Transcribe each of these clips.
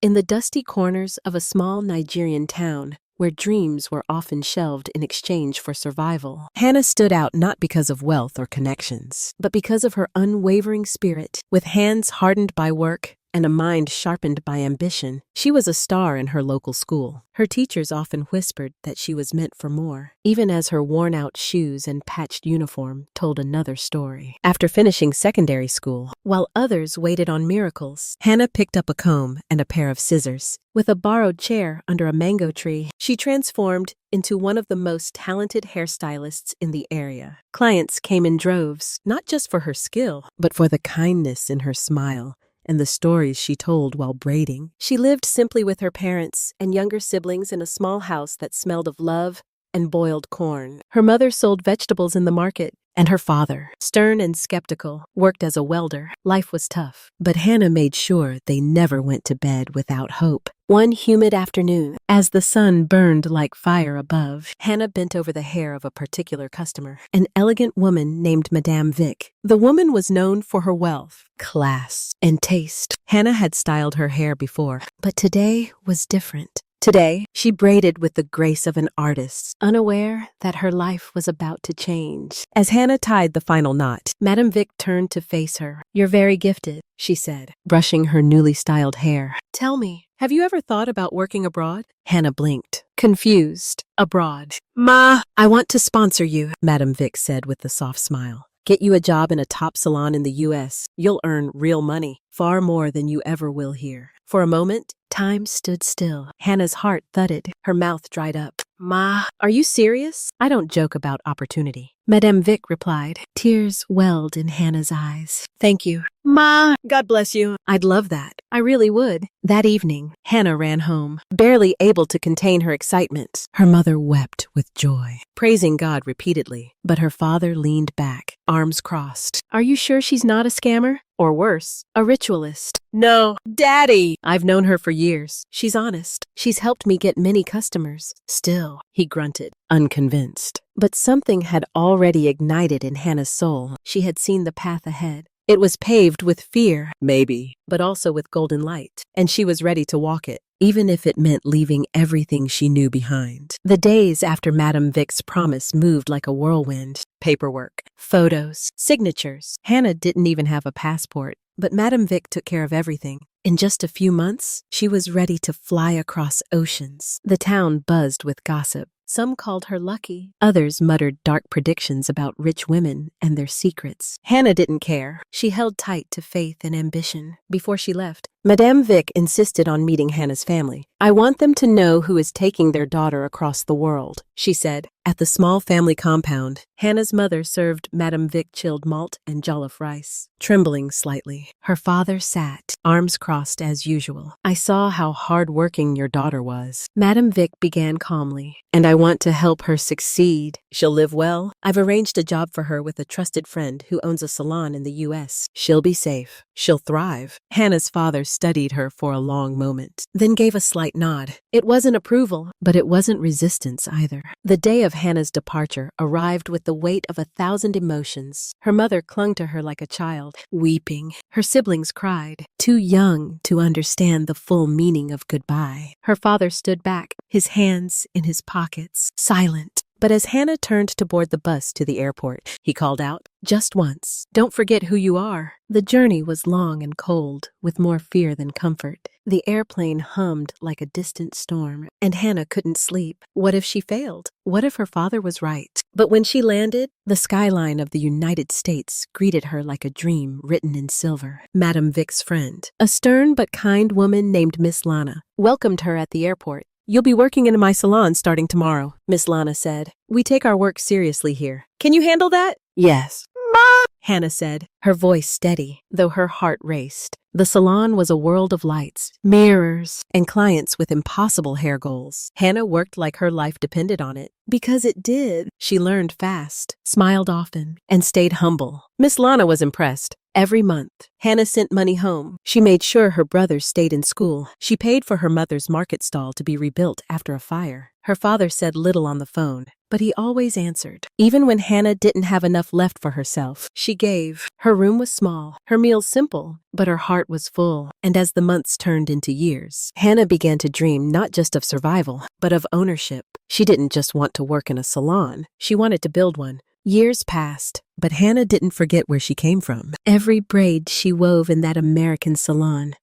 In the dusty corners of a small Nigerian town, where dreams were often shelved in exchange for survival, Hannah stood out not because of wealth or connections, but because of her unwavering spirit. With hands hardened by work and a mind sharpened by ambition, she was a star in her local school. Her teachers often whispered that she was meant for more, even as her worn-out shoes and patched uniform told another story. After finishing secondary school, while others waited on miracles, Hannah picked up a comb and a pair of scissors. With a borrowed chair under a mango tree, she transformed into one of the most talented hairstylists in the area. Clients came in droves, not just for her skill, but for the kindness in her smile and the stories she told while braiding. She lived simply with her parents and younger siblings in a small house that smelled of love and boiled corn. Her mother sold vegetables in the market, and her father, stern and skeptical, worked as a welder. Life was tough, but Hannah made sure they never went to bed without hope. One humid afternoon, as the sun burned like fire above, Hannah bent over the hair of a particular customer, an elegant woman named Madame Vic. The woman was known for her wealth, class, and taste. Hannah had styled her hair before, but today was different. Today, she braided with the grace of an artist, unaware that her life was about to change. As Hannah tied the final knot, Madame Vic turned to face her. "You're very gifted," she said, brushing her newly styled hair. "Tell me, have you ever thought about working abroad?" Hannah blinked, confused. "Abroad? Ma, I want to sponsor you," Madame Vic said with a soft smile. "Get you a job in a top salon in the U.S. You'll earn real money, far more than you ever will here." For a moment, time stood still. Hannah's heart thudded. Her mouth dried up. "Ma, are you serious? I don't joke about opportunity." Madame Vic replied. Tears welled in Hannah's eyes. "Thank you. Ma, God bless you. I'd love that. I really would." That evening, Hannah ran home, barely able to contain her excitement. Her mother wept with joy, praising God repeatedly, but her father leaned back, arms crossed. "Are you sure she's not a scammer? Or worse, a ritualist?" "No, Daddy! I've known her for years. She's honest. She's helped me get many customers." "Still," he grunted, unconvinced. But something had already ignited in Hannah's soul. She had seen the path ahead. It was paved with fear, maybe, but also with golden light, and she was ready to walk it, even if it meant leaving everything she knew behind. The days after Madame Vic's promise moved like a whirlwind. Paperwork, photos, signatures. Hannah didn't even have a passport, but Madame Vic took care of everything. In just a few months, she was ready to fly across oceans. The town buzzed with gossip. Some called her lucky. Others muttered dark predictions about rich women and their secrets. Hannah didn't care. She held tight to faith and ambition. Before she left, Madame Vic insisted on meeting Hannah's family. "I want them to know who is taking their daughter across the world," she said. At the small family compound, Hannah's mother served Madame Vic chilled malt and jollof rice. Trembling slightly, her father sat, arms crossed as usual. "I saw how hard-working your daughter was." Madame Vic began calmly. "And I want to help her succeed. She'll live well. I've arranged a job for her with a trusted friend who owns a salon in the U.S. She'll be safe. She'll thrive." Hannah's father studied her for a long moment, then gave a slight nod. It wasn't approval, but it wasn't resistance either. The day of Hannah's departure arrived with the weight of 1,000 emotions. Her mother clung to her like a child, weeping. Her siblings cried, too young to understand the full meaning of goodbye. Her father stood back, his hands in his pockets, silent. But as Hannah turned to board the bus to the airport, he called out, "Just once, don't forget who you are." The journey was long and cold, with more fear than comfort. The airplane hummed like a distant storm, and Hannah couldn't sleep. What if she failed? What if her father was right? But when she landed, the skyline of the United States greeted her like a dream written in silver. Madame Vic's friend, a stern but kind woman named Miss Lana, welcomed her at the airport. "You'll be working in my salon starting tomorrow," Miss Lana said. "We take our work seriously here. Can you handle that?" "Yes." "Ma," Hannah said, her voice steady, though her heart raced. The salon was a world of lights, mirrors, and clients with impossible hair goals. Hannah worked like her life depended on it. Because it did. She learned fast, smiled often, and stayed humble. Miss Lana was impressed. Every month, Hannah sent money home. She made sure her brothers stayed in school. She paid for her mother's market stall to be rebuilt after a fire. Her father said little on the phone, but he always answered. Even when Hannah didn't have enough left for herself, she gave. Her room was small, her meals simple, but her heart was full. And as the months turned into years, Hannah began to dream not just of survival, but of ownership. She didn't just want to work in a salon, she wanted to build one. Years passed, but Hannah didn't forget where she came from. Every braid she wove in that American salon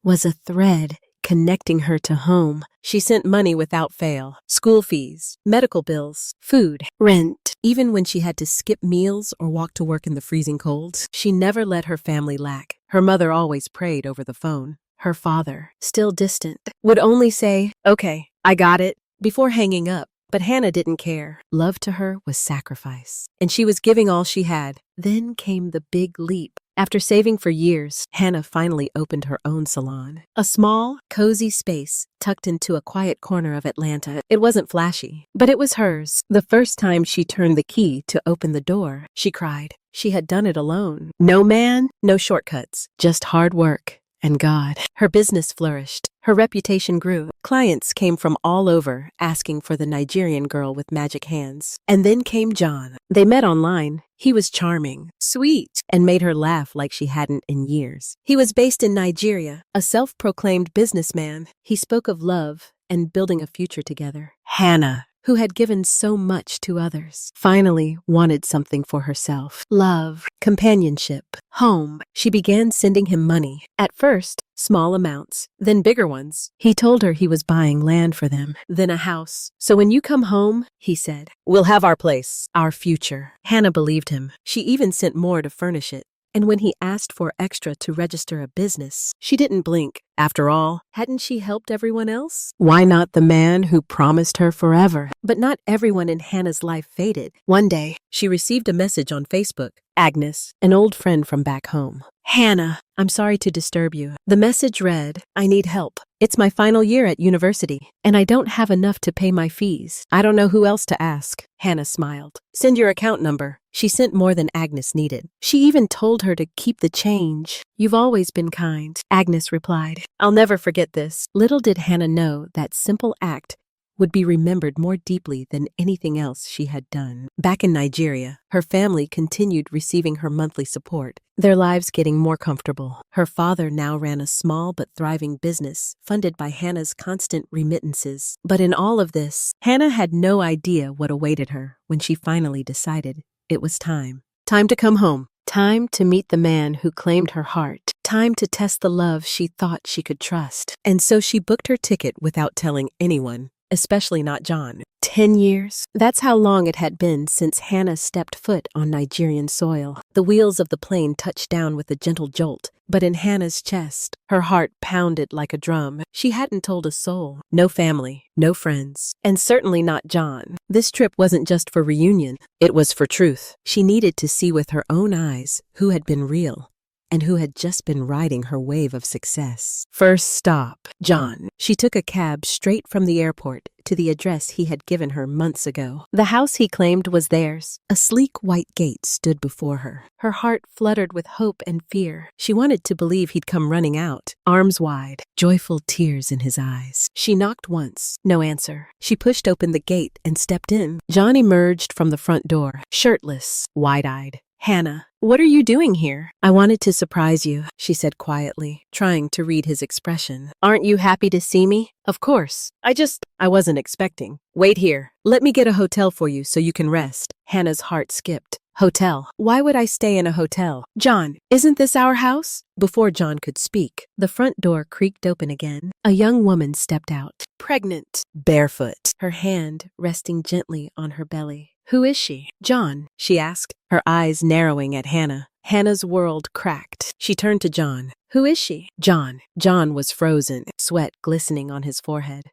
was a thread connecting her to home. She sent money without fail. School fees, medical bills, food, rent. Even when she had to skip meals or walk to work in the freezing cold, she never let her family lack. Her mother always prayed over the phone. Her father, still distant, would only say, "Okay, I got it," before hanging up. But Hannah didn't care. Love to her was sacrifice, and she was giving all she had. Then came the big leap. After saving for years, Hannah finally opened her own salon. A small, cozy space tucked into a quiet corner of Atlanta. It wasn't flashy, but it was hers. The first time she turned the key to open the door, she cried. She had done it alone. No man, no shortcuts, just hard work and God. Her business flourished. Her reputation grew. Clients came from all over asking for the Nigerian girl with magic hands. And then came John. They met online. He was charming, sweet, and made her laugh like she hadn't in years. He was based in Nigeria, a self-proclaimed businessman. He spoke of love and building a future together. Hannah, who had given so much to others, finally wanted something for herself. Love, companionship, home. She began sending him money. At first, small amounts, then bigger ones. He told her he was buying land for them, then a house. "So when you come home," he said, "we'll have our place, our future." Hannah believed him. She even sent more to furnish it. And when he asked for extra to register a business, she didn't blink. After all, hadn't she helped everyone else? Why not the man who promised her forever? But not everyone in Hannah's life faded. One day, she received a message on Facebook. Agnes, an old friend from back home. "Hannah, I'm sorry to disturb you." The message read, "I need help. It's my final year at university, and I don't have enough to pay my fees. I don't know who else to ask." Hannah smiled. "Send your account number." She sent more than Agnes needed. She even told her to keep the change. "You've always been kind," Agnes replied. "I'll never forget this." Little did Hannah know that simple act would be remembered more deeply than anything else she had done. Back in Nigeria, her family continued receiving her monthly support, their lives getting more comfortable. Her father now ran a small but thriving business, funded by Hannah's constant remittances. But in all of this, Hannah had no idea what awaited her when she finally decided it was time. Time to come home. Time to meet the man who claimed her heart. Time to test the love she thought she could trust. And so she booked her ticket without telling anyone. Especially not John. 10 years? That's how long it had been since Hannah stepped foot on Nigerian soil. The wheels of the plane touched down with a gentle jolt, but in Hannah's chest, her heart pounded like a drum. She hadn't told a soul. No family, no friends, and certainly not John. This trip wasn't just for reunion, it was for truth. She needed to see with her own eyes who had been real and who had just been riding her wave of success. First stop, John. She took a cab straight from the airport to the address he had given her months ago. The house he claimed was theirs. A sleek white gate stood before her. Her heart fluttered with hope and fear. She wanted to believe he'd come running out, arms wide, joyful tears in his eyes. She knocked once, no answer. She pushed open the gate and stepped in. John emerged from the front door, shirtless, wide-eyed. "Hannah, what are you doing here?" "I wanted to surprise you," she said quietly, trying to read his expression. "Aren't you happy to see me?" "Of course. I wasn't expecting." "Wait here. Let me get a hotel for you so you can rest." Hannah's heart skipped. Hotel? Why would I stay in a hotel? "John, isn't this our house?" Before John could speak, the front door creaked open again. A young woman stepped out, pregnant, barefoot, her hand resting gently on her belly. "Who is she?" "John," she asked, her eyes narrowing at Hannah. Hannah's world cracked. She turned to John. "Who is she?" "John." John was frozen, sweat glistening on his forehead.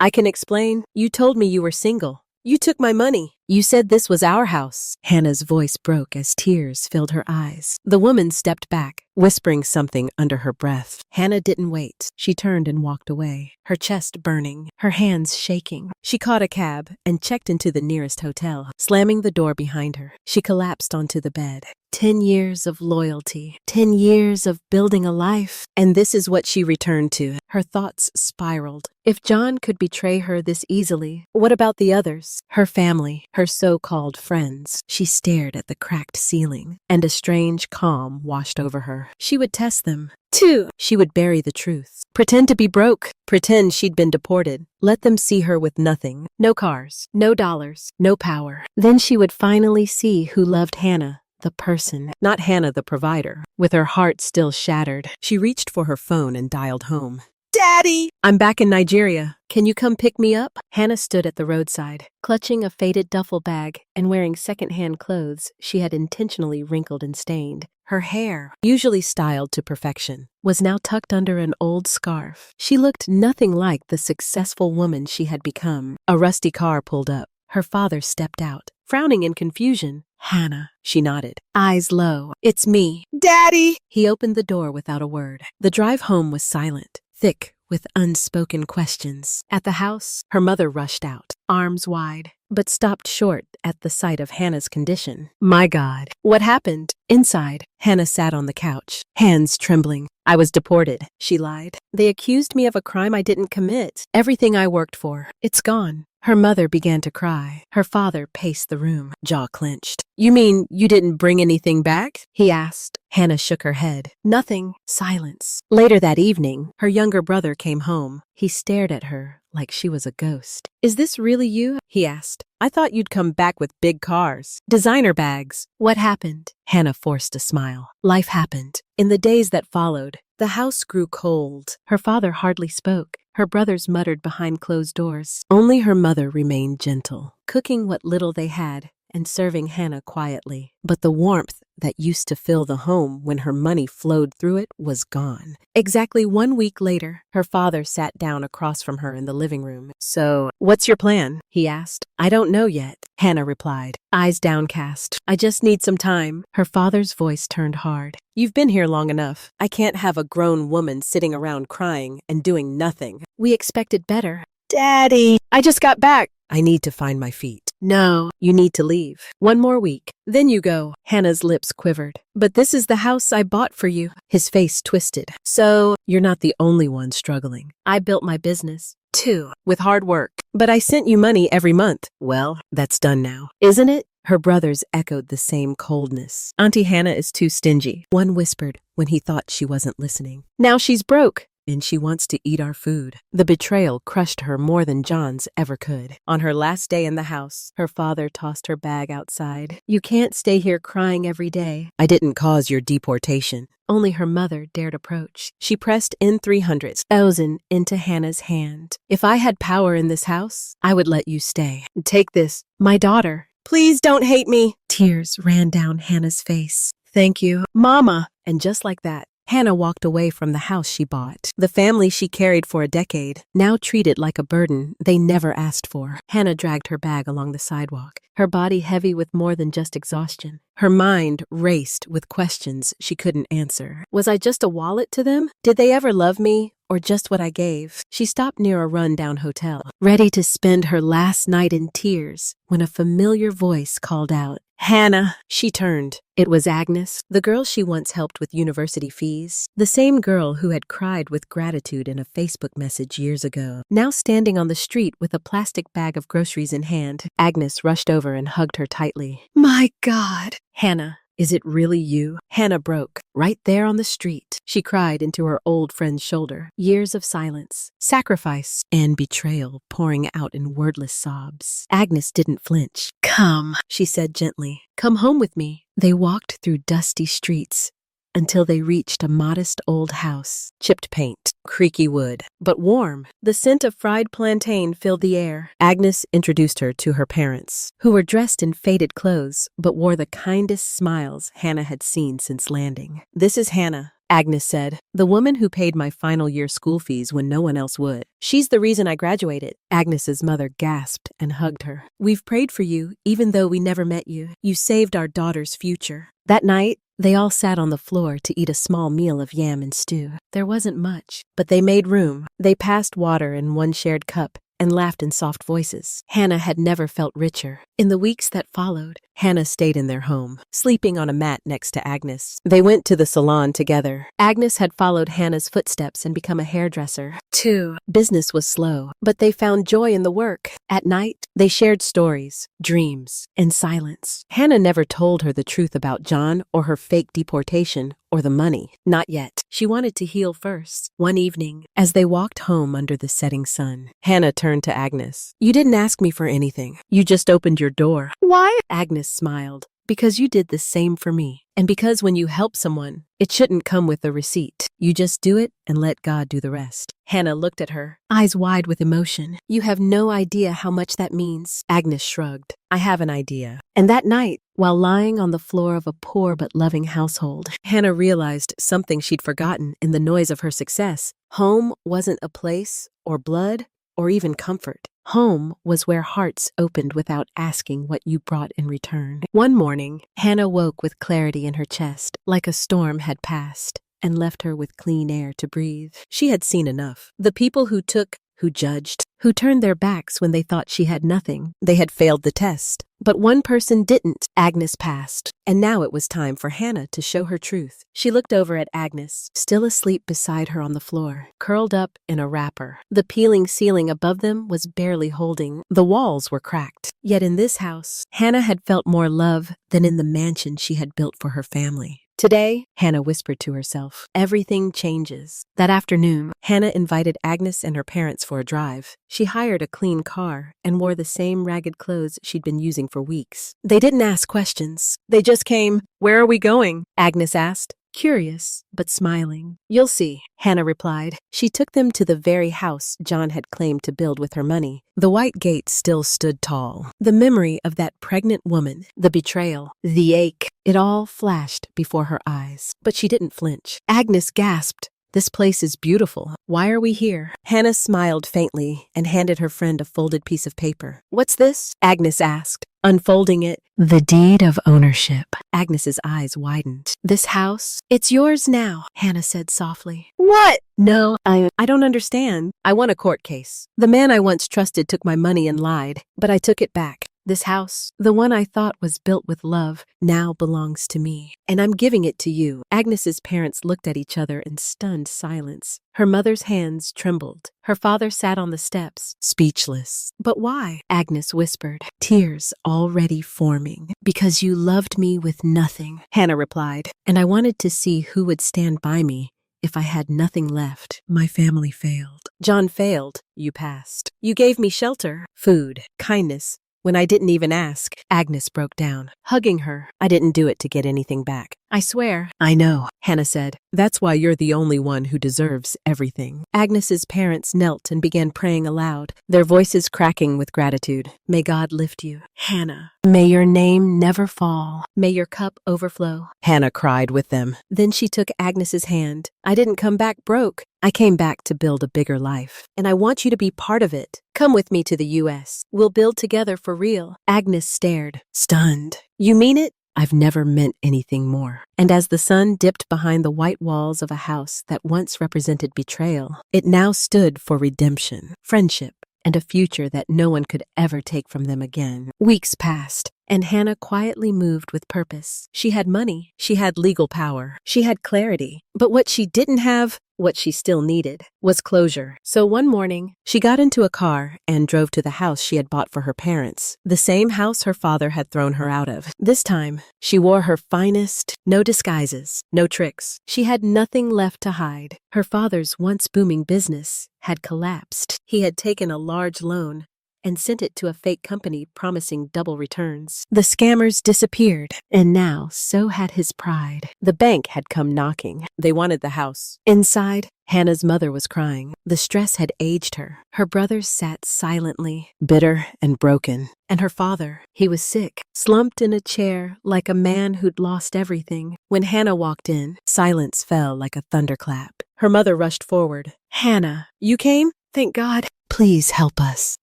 I can explain. You told me you were single. You took my money. You said this was our house. Hannah's voice broke as tears filled her eyes. The woman stepped back, whispering something under her breath. Hannah didn't wait. She turned and walked away, her chest burning, her hands shaking. She caught a cab and checked into the nearest hotel, slamming the door behind her. She collapsed onto the bed. 10 years of loyalty, 10 years of building a life, and this is what she returned to. Her thoughts spiraled. If John could betray her this easily, what about the others? Her family, her so-called friends. She stared at the cracked ceiling, and a strange calm washed over her. She would test them. Too. She would bury the truth. Pretend to be broke. Pretend she'd been deported. Let them see her with nothing. No cars, no dollars, no power. Then she would finally see who loved Hannah. The person, not Hannah the provider. With her heart still shattered, she reached for her phone and dialed home. Daddy! I'm back in Nigeria. Can you come pick me up? Hannah stood at the roadside, clutching a faded duffel bag and wearing second-hand clothes she had intentionally wrinkled and stained. Her hair, usually styled to perfection, was now tucked under an old scarf. She looked nothing like the successful woman she had become. A rusty car pulled up. Her father stepped out, frowning in confusion. Hannah, she nodded, eyes low. It's me. Daddy! He opened the door without a word. The drive home was silent, thick with unspoken questions. At the house, her mother rushed out, arms wide, but stopped short at the sight of Hannah's condition. My God, what happened? Inside, Hannah sat on the couch, hands trembling. I was deported, she lied. They accused me of a crime I didn't commit. Everything I worked for, it's gone. Her mother began to cry. Her father paced the room, jaw clenched. You mean you didn't bring anything back? He asked. Hannah shook her head. Nothing. Silence. Later that evening, her younger brother came home. He stared at her like she was a ghost. Is this really you? He asked. I thought you'd come back with big cars, designer bags. What happened? Hannah forced a smile. Life happened. In the days that followed, the house grew cold. Her father hardly spoke. Her brothers muttered behind closed doors. Only her mother remained gentle, cooking what little they had and serving Hannah quietly. But the warmth that used to fill the home when her money flowed through it was gone. Exactly 1 week later, her father sat down across from her in the living room. So, what's your plan? He asked. I don't know yet, Hannah replied, eyes downcast. I just need some time. Her father's voice turned hard. You've been here long enough. I can't have a grown woman sitting around crying and doing nothing. We expected better. Daddy! I just got back. I need to find my feet. No, you need to leave. 1 more week. Then you go. Hannah's lips quivered. But this is the house I bought for you. His face twisted. So, you're not the only one struggling. I built my business, too, with hard work. But I sent you money every month. Well, that's done now, isn't it? Her brothers echoed the same coldness. Auntie Hannah is too stingy, one whispered when he thought she wasn't listening. Now she's broke. And she wants to eat our food. The betrayal crushed her more than John's ever could. On her last day in the house, her father tossed her bag outside. You can't stay here crying every day. I didn't cause your deportation. Only her mother dared approach. She pressed in 300,000 into Hannah's hand. If I had power in this house, I would let you stay. Take this, my daughter. Please don't hate me. Tears ran down Hannah's face. Thank you, Mama. And just like that, Hannah walked away from the house she bought. The family she carried for a decade, now treated like a burden they never asked for. Hannah dragged her bag along the sidewalk, her body heavy with more than just exhaustion. Her mind raced with questions she couldn't answer. Was I just a wallet to them? Did they ever love me? Or just what I gave? She stopped near a run-down hotel, ready to spend her last night in tears, when a familiar voice called out, Hannah. She turned. It was Agnes, the girl she once helped with university fees, the same girl who had cried with gratitude in a Facebook message years ago. Now standing on the street with a plastic bag of groceries in hand, Agnes rushed over and hugged her tightly. My God. Hannah. Is it really you? Hannah broke, right there on the street. She cried into her old friend's shoulder. Years of silence, sacrifice, and betrayal pouring out in wordless sobs. Agnes didn't flinch. Come, she said gently. Come home with me. They walked through dusty streets until they reached a modest old house. Chipped paint, creaky wood, but warm. The scent of fried plantain filled the air. Agnes introduced her to her parents, who were dressed in faded clothes but wore the kindest smiles Hannah had seen since landing. This is Hannah, Agnes said. The woman who paid my final year school fees when no one else would. She's the reason I graduated. Agnes's mother gasped and hugged her. We've prayed for you, even though we never met you. You saved our daughter's future. That night, they all sat on the floor to eat a small meal of yam and stew. There wasn't much, but they made room. They passed water in one shared cup and laughed in soft voices. Hannah had never felt richer. In the weeks that followed, Hannah stayed in their home, sleeping on a mat next to Agnes. They went to the salon together. Agnes had followed Hannah's footsteps and become a hairdresser. Too. Business was slow, but they found joy in the work. At night, they shared stories, dreams, and silence. Hannah never told her the truth about John or her fake deportation or the money. Not yet. She wanted to heal first. One evening, as they walked home under the setting sun, Hannah turned to Agnes. You didn't ask me for anything. You just opened your door. Why? Agnes smiled. Because you did the same for me. And because when you help someone, it shouldn't come with a receipt. You just do it and let God do the rest. Hannah looked at her, eyes wide with emotion. You have no idea how much that means. Agnes shrugged. I have an idea. And that night, while lying on the floor of a poor but loving household, Hannah realized something she'd forgotten in the noise of her success. Home wasn't a place or blood or even comfort. Home was where hearts opened without asking what you brought in return. One morning, Hannah woke with clarity in her chest, like a storm had passed and left her with clean air to breathe. She had seen enough. The people who took, who judged, who turned their backs when they thought she had nothing. They had failed the test. But one person didn't. Agnes passed. And now it was time for Hannah to show her truth. She looked over at Agnes, still asleep beside her on the floor, curled up in a wrapper. The peeling ceiling above them was barely holding. The walls were cracked. Yet in this house, Hannah had felt more love than in the mansion she had built for her family. Today, Hannah whispered to herself, everything changes. That afternoon, Hannah invited Agnes and her parents for a drive. She hired a clean car and wore the same ragged clothes she'd been using for weeks. They didn't ask questions. They just came. Where are we going? Agnes asked. Curious, but smiling. You'll see, Hannah replied. She took them to the very house John had claimed to build with her money. The white gate still stood tall. The memory of that pregnant woman, the betrayal, the ache, it all flashed before her eyes. But she didn't flinch. Agnes gasped. This place is beautiful. Why are we here? Hannah smiled faintly and handed her friend a folded piece of paper. What's this? Agnes asked, unfolding it. The deed of ownership. Agnes's eyes widened. This house? It's yours now, Hannah said softly. What? No, I don't understand. I won a court case. The man I once trusted took my money and lied, but I took it back. This house, the one I thought was built with love, now belongs to me, and I'm giving it to you. Agnes's parents looked at each other in stunned silence. Her mother's hands trembled. Her father sat on the steps, speechless. But why? Agnes whispered, tears already forming. Because you loved me with nothing, Hannah replied, and I wanted to see who would stand by me if I had nothing left. My family failed. John failed. You passed. You gave me shelter, food, kindness. When I didn't even ask, Agnes broke down, hugging her. I didn't do it to get anything back. I swear. I know, Hannah said. That's why you're the only one who deserves everything. Agnes's parents knelt and began praying aloud, their voices cracking with gratitude. May God lift you, Hannah. May your name never fall. May your cup overflow. Hannah cried with them. Then she took Agnes's hand. I didn't come back broke. I came back to build a bigger life, and I want you to be part of it. Come with me to the U.S. We'll build together for real. Agnes stared, stunned. You mean it? I've never meant anything more. And as the sun dipped behind the white walls of a house that once represented betrayal, it now stood for redemption, friendship, and a future that no one could ever take from them again. Weeks passed, and Hannah quietly moved with purpose. She had money, she had legal power, she had clarity. But what she didn't have, what she still needed, was closure. So one morning, she got into a car and drove to the house she had bought for her parents, the same house her father had thrown her out of. This time, she wore her finest, no disguises, no tricks. She had nothing left to hide. Her father's once booming business had collapsed. He had taken a large loan, and sent it to a fake company promising double returns. The scammers disappeared, and now so had his pride. The bank had come knocking. They wanted the house. Inside, Hannah's mother was crying. The stress had aged her. Her brothers sat silently, bitter and broken. And her father, he was sick, slumped in a chair like a man who'd lost everything. When Hannah walked in, silence fell like a thunderclap. Her mother rushed forward. "Hannah, you came? Thank God. Please help us.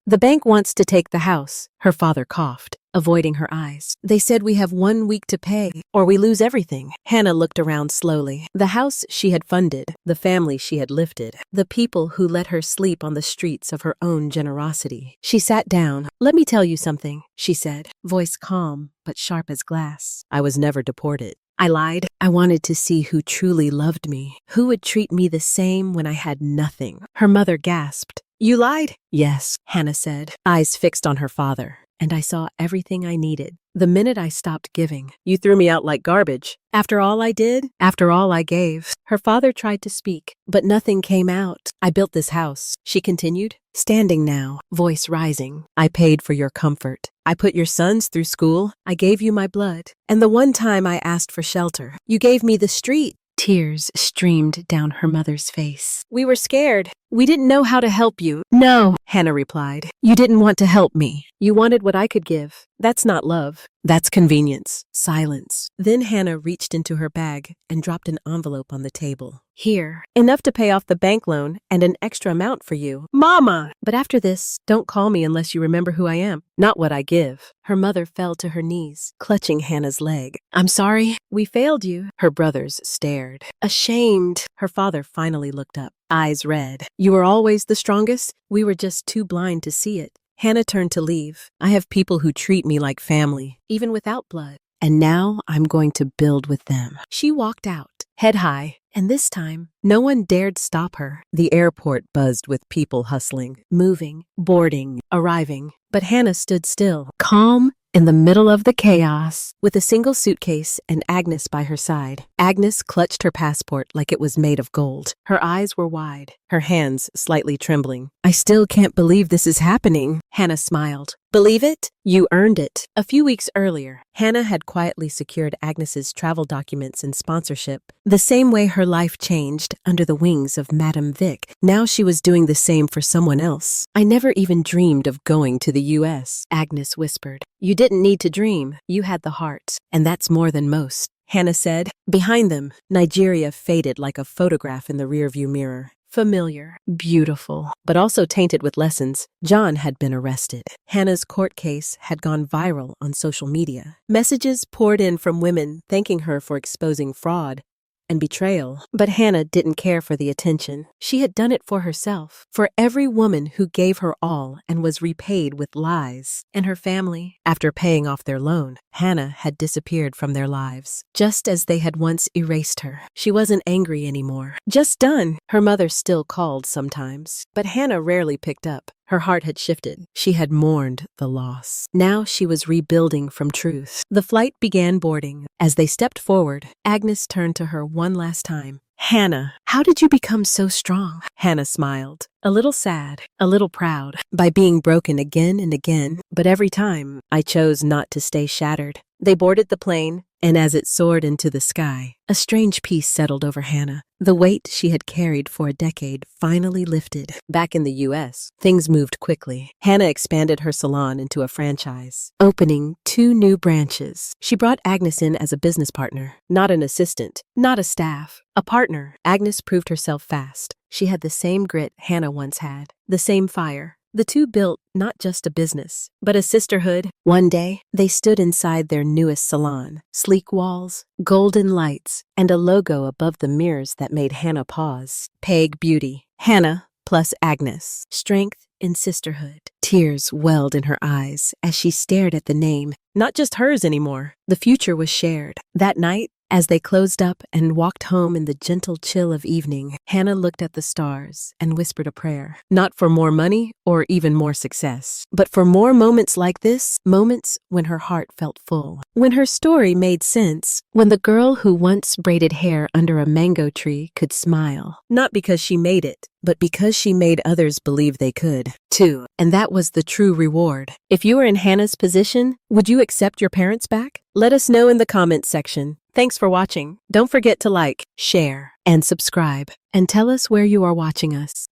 The bank wants to take the house." Her father coughed, avoiding her eyes. "They said we have 1 week to pay, or we lose everything." Hannah looked around slowly. The house she had funded, the family she had lifted, the people who let her sleep on the streets of her own generosity. She sat down. "Let me tell you something," she said, voice calm but sharp as glass. "I was never deported. I lied. I wanted to see who truly loved me, who would treat me the same when I had nothing." Her mother gasped. "You lied?" "Yes," Hannah said, eyes fixed on her father. "And I saw everything I needed. The minute I stopped giving, you threw me out like garbage. After all I did, after all I gave." Her father tried to speak, but nothing came out. "I built this house," she continued, standing now, voice rising. "I paid for your comfort. I put your sons through school. I gave you my blood. And the one time I asked for shelter, you gave me the street." Tears streamed down her mother's face. "We were scared. We didn't know how to help you." "No," Hannah replied. "You didn't want to help me. You wanted what I could give. That's not love. That's convenience." Silence. Then Hannah reached into her bag and dropped an envelope on the table. "Here, enough to pay off the bank loan and an extra amount for you." "Mama!" "But after this, don't call me unless you remember who I am, not what I give." Her mother fell to her knees, clutching Hannah's leg. "I'm sorry. We failed you." Her brothers stared. Ashamed. Her father finally looked up, eyes red. "You were always the strongest. We were just too blind to see it." Hannah turned to leave. "I have people who treat me like family, even without blood. And now I'm going to build with them." She walked out, head high, and this time, no one dared stop her. The airport buzzed with people hustling, moving, boarding, arriving. But Hannah stood still, calm, in the middle of the chaos, with a single suitcase and Agnes by her side. Agnes clutched her passport like it was made of gold. Her eyes were wide, her hands slightly trembling. "I still can't believe this is happening." Hannah smiled. "Believe it? You earned it." A few weeks earlier, Hannah had quietly secured Agnes's travel documents and sponsorship. The same way her life changed under the wings of Madame Vic, now she was doing the same for someone else. "I never even dreamed of going to the U.S., Agnes whispered. "You didn't need to dream. You had the heart. And that's more than most," Hannah said. Behind them, Nigeria faded like a photograph in the rearview mirror. Familiar, beautiful, but also tainted with lessons. John had been arrested. Hannah's court case had gone viral on social media. Messages poured in from women thanking her for exposing fraud and betrayal. But Hannah didn't care for the attention. She had done it for herself, for every woman who gave her all and was repaid with lies. And her family, after paying off their loan, Hannah had disappeared from their lives, just as they had once erased her. She wasn't angry anymore, just done. Her mother still called sometimes, but Hannah rarely picked up. Her heart had shifted. She had mourned the loss. Now she was rebuilding from truth. The flight began boarding. As they stepped forward, Agnes turned to her one last time. "Hannah, how did you become so strong?" Hannah smiled, a little sad, a little proud, by being broken again and again. "But every time, I chose not to stay shattered." They boarded the plane, and as it soared into the sky, a strange peace settled over Hannah. The weight she had carried for a decade finally lifted. Back in the U.S., things moved quickly. Hannah expanded her salon into a franchise, opening 2 new branches. She brought Agnes in as a business partner, not an assistant, not a staff, a partner. Agnes proved herself fast. She had the same grit Hannah once had, the same fire. The two built not just a business, but a sisterhood. One day, they stood inside their newest salon. Sleek walls, golden lights, and a logo above the mirrors that made Hannah pause. Peg Beauty. Hannah plus Agnes. Strength in sisterhood. Tears welled in her eyes as she stared at the name. Not just hers anymore. The future was shared. That night, as they closed up and walked home in the gentle chill of evening, Hannah looked at the stars and whispered a prayer. Not for more money or even more success, but for more moments like this, moments when her heart felt full. When her story made sense, when the girl who once braided hair under a mango tree could smile. Not because she made it, but because she made others believe they could, too. And that was the true reward. If you were in Hannah's position, would you accept your parents back? Let us know in the comments section. Thanks for watching. Don't forget to like, share, and subscribe. And tell us where you are watching us.